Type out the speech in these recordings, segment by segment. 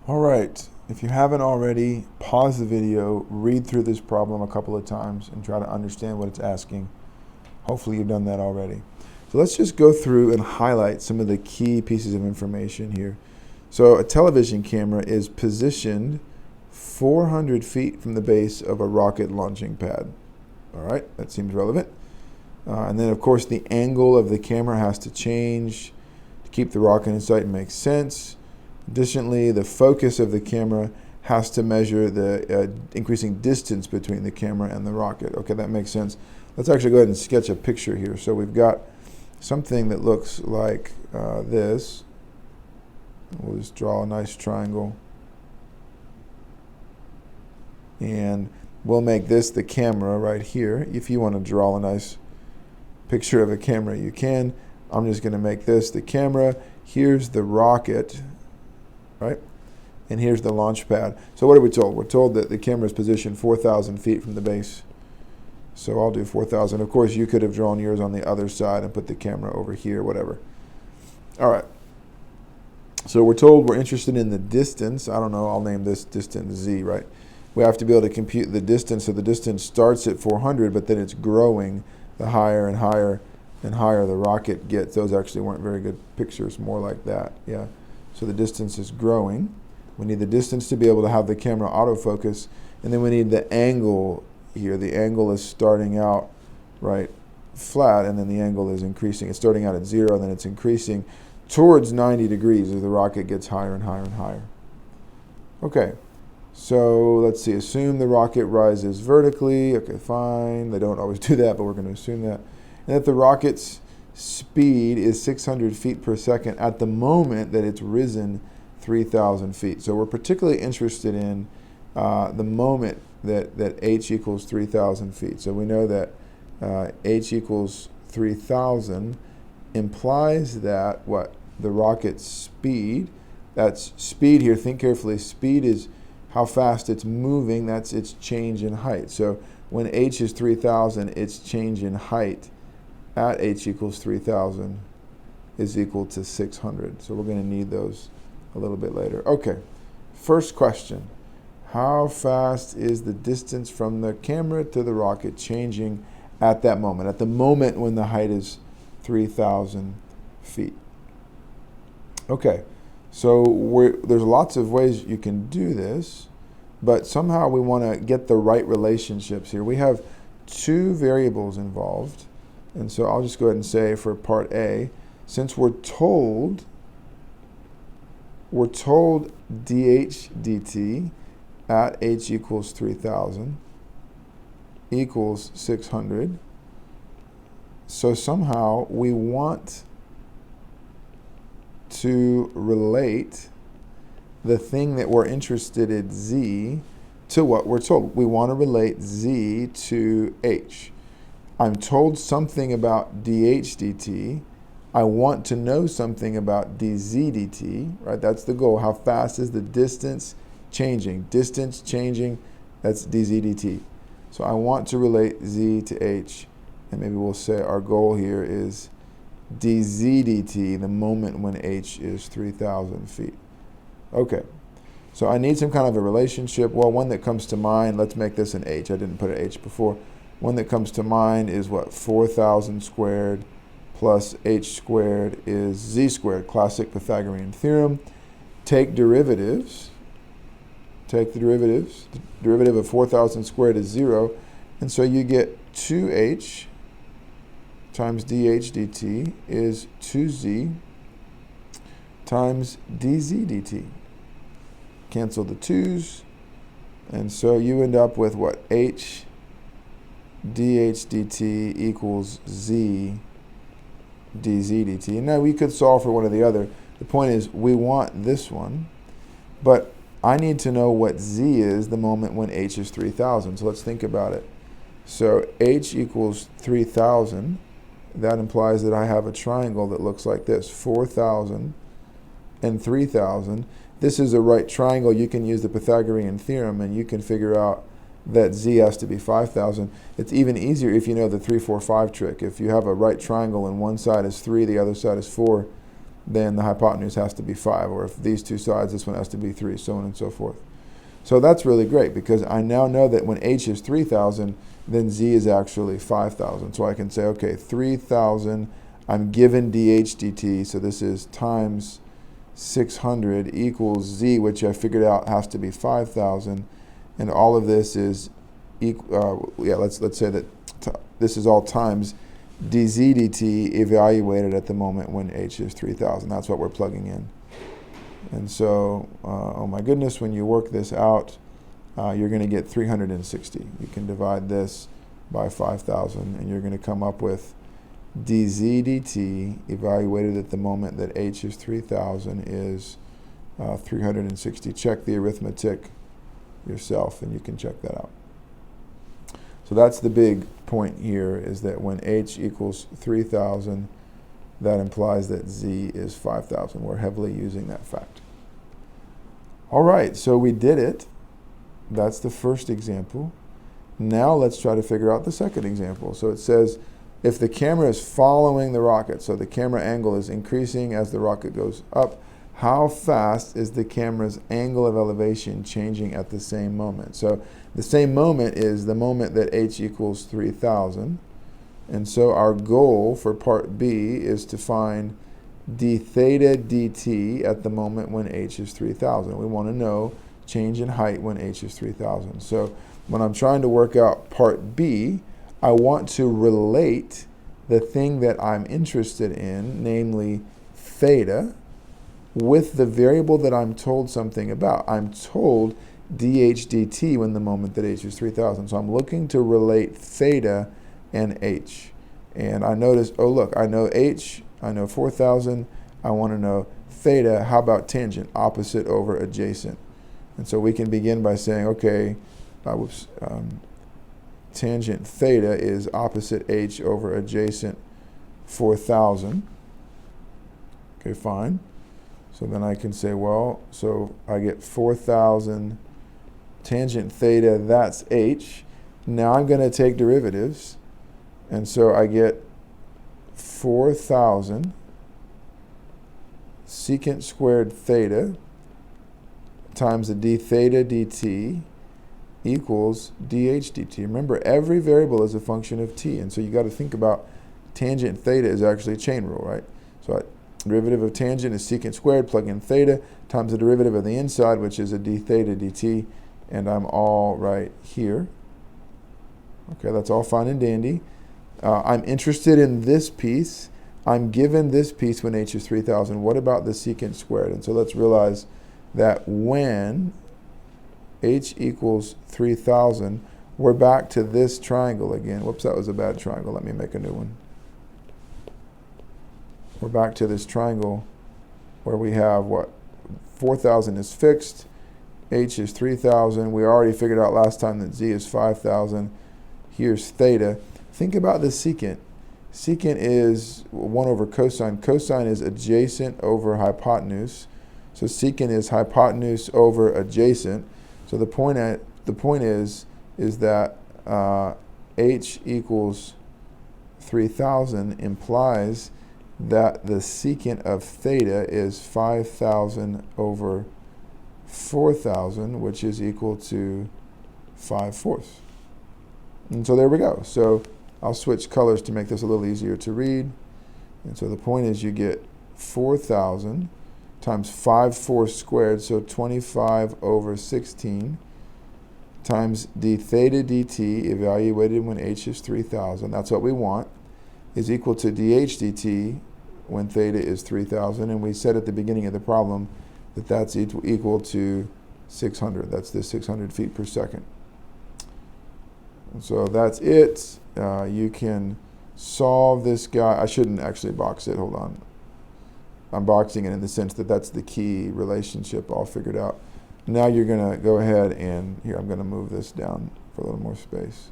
All right, if you haven't already, pause the video, read through this problem a couple of times, and try to understand what it's asking. Hopefully you've done that already. So let's just go through and highlight some of the key pieces of information here. So a television camera is positioned 400 feet from the base of a rocket launching pad. All right, that seems relevant. And then, of course, the angle of the camera has to change to keep the rocket in sight and make sense. Additionally, the focus of the camera has to measure the increasing distance between the camera and the rocket. Okay, that makes sense. Let's actually go ahead and sketch a picture here. So we've got something that looks like this. We'll just draw a nice triangle. And we'll make this the camera right here. If you want to draw a nice picture of a camera, you can. I'm just going to make this the camera. Here's the rocket, right? And here's the launch pad. So what are we told? We're told that the camera is positioned 4,000 feet from the base. So I'll do 4,000. Of course, you could have drawn yours on the other side and put the camera over here, whatever. All right. So we're told we're interested in the distance. I don't know, I'll name this distance Z, right? We have to be able to compute the distance. So the distance starts at 400, but then it's growing the higher and higher and higher the rocket gets. Those actually weren't very good pictures, more like that, yeah. So the distance is growing. We need the distance to be able to have the camera autofocus, and then we need the angle here. The angle is starting out right flat, and then the angle is increasing. It's starting out at 0, and then it's increasing towards 90 degrees as the rocket gets higher and higher and higher. Okay, so let's see. Assume the rocket rises vertically. Okay, fine. They don't always do that, but we're going to assume that. And that the rocket's speed is 600 feet per second at the moment that it's risen 3,000 feet. So we're particularly interested in the moment that h equals 3,000 feet. So we know that h equals 3,000 implies that what? The rocket's speed, that's speed here, think carefully, speed is how fast it's moving, that's its change in height. So when h is 3,000, its change in height at h equals 3,000 is equal to 600. So we're going to need those a little bit later. Okay, first question. How fast is the distance from the camera to the rocket changing at that moment? At the moment when the height is 3,000 feet. Okay, so there's lots of ways you can do this, but somehow we want to get the right relationships here. We have two variables involved, and so I'll just go ahead and say for part A, since we're told dH dt at h equals 3,000 equals 600, so somehow we want to relate the thing that we're interested in, Z, to what we're told. We want to relate Z to H. I'm told something about dH dt. I want to know something about dZ dt, right? That's the goal. How fast is the distance changing? Distance changing, that's dZ dt. So I want to relate Z to H, and maybe we'll say our goal here is dZ dt, the moment when h is 3,000 feet. Okay, so I need some kind of a relationship. Well, one that comes to mind, let's make this an h. I didn't put an h before. One that comes to mind is what? 4,000 squared plus h squared is z squared, classic Pythagorean theorem. Take derivatives. Take the derivatives. The derivative of 4,000 squared is 0, and so you get 2h times dH dt is 2z times dz dt. Cancel the 2's, and so you end up with what? H dH dt equals z dz dt. And now we could solve for one or the other. The point is we want this one, but I need to know what z is the moment when h is 3,000. So let's think about it. So h equals 3,000. That implies that I have a triangle that looks like this, 4,000 and 3,000. This is a right triangle. You can use the Pythagorean theorem, and you can figure out that z has to be 5,000. It's even easier if you know the 3, 4, 5 trick. If you have a right triangle and one side is 3, the other side is 4, then the hypotenuse has to be 5. Or if these two sides, this one has to be 3, so on and so forth. So that's really great because I now know that when h is 3,000, then z is actually 5,000. So I can say, okay, 3,000, I'm given dh dt, so this is times 600 equals z, which I figured out has to be 5,000. And all of this is equal, let's say that this is all times dz dt evaluated at the moment when h is 3,000. That's what we're plugging in. And so, oh my goodness, when you work this out, you're going to get 360. You can divide this by 5,000, and you're going to come up with dz dt evaluated at the moment that h is 3,000 is 360. Check the arithmetic yourself, and you can check that out. So that's the big point here, is that when h equals 3,000, that implies that z is 5,000. We're heavily using that fact. All right, so we did it. That's the first example. Now let's try to figure out the second example. So it says, if the camera is following the rocket, so the camera angle is increasing as the rocket goes up, how fast is the camera's angle of elevation changing at the same moment? So the same moment is the moment that h equals 3,000. And so our goal for part B is to find d theta dt at the moment when h is 3,000. We want to know change in height when h is 3,000. So when I'm trying to work out part B, I want to relate the thing that I'm interested in, namely theta, with the variable that I'm told something about. I'm told dh dt when the moment that h is 3,000. So I'm looking to relate theta and h. And I notice, oh look, I know h, I know 4,000, I want to know theta. How about tangent, opposite over adjacent? And so we can begin by saying, okay, tangent theta is opposite h over adjacent 4,000. Okay, fine. So then I can say, well, so I get 4,000 tangent theta, that's h. Now I'm going to take derivatives. And so I get 4,000 secant squared theta times the d theta dt equals dh dt. Remember, every variable is a function of t, and so you got to think about tangent theta is actually a chain rule, right? So derivative of tangent is secant squared, plug in theta, times the derivative of the inside, which is a d theta dt, and I'm all right here. Okay, that's all fine and dandy. I'm interested in this piece. I'm given this piece when h is 3,000. What about the secant squared? And so let's realize that when h equals 3,000, we're back to this triangle again. Whoops, that was a bad triangle. Let me make a new one. We're back to this triangle where we have what? 4,000 is fixed, h is 3,000. We already figured out last time that z is 5,000. Here's theta. Think about the secant. Secant is 1 over cosine. Cosine is adjacent over hypotenuse. So secant is hypotenuse over adjacent. So the point is that h equals 3,000 implies that the secant of theta is 5,000 over 4,000, which is equal to 5/4. And so there we go. So I'll switch colors to make this a little easier to read. And so the point is you get 4,000 times 5/4 squared, so 25 over 16, times d theta dt, evaluated when h is 3,000, that's what we want, is equal to dh dt when theta is 3,000. And we said at the beginning of the problem that that's equal to 600. That's the 600 feet per second. And so that's it. You can solve this guy. I shouldn't actually box it. Hold on. I'm boxing it in the sense that that's the key relationship all figured out. Now you're going to go ahead and, here, I'm going to move this down for a little more space.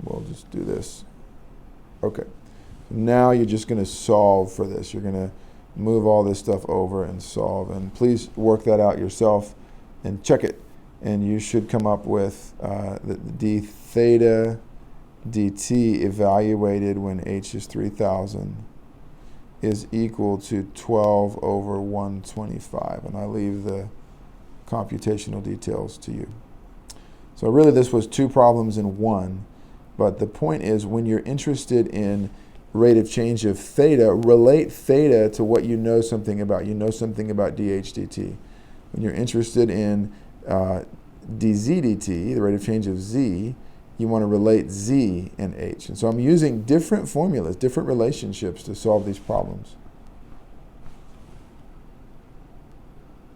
We'll just do this. Okay. Now you're just going to solve for this. You're going to move all this stuff over and solve. And please work that out yourself and check it. And you should come up with the d theta dt evaluated when h is 3,000 is equal to 12 over 125. And I leave the computational details to you. So really this was two problems in one. But the point is, when you're interested in rate of change of theta, relate theta to what you know something about. You know something about dh dt. When you're interested in dz dt, the rate of change of z, you want to relate z and h. And so I'm using different formulas, different relationships to solve these problems.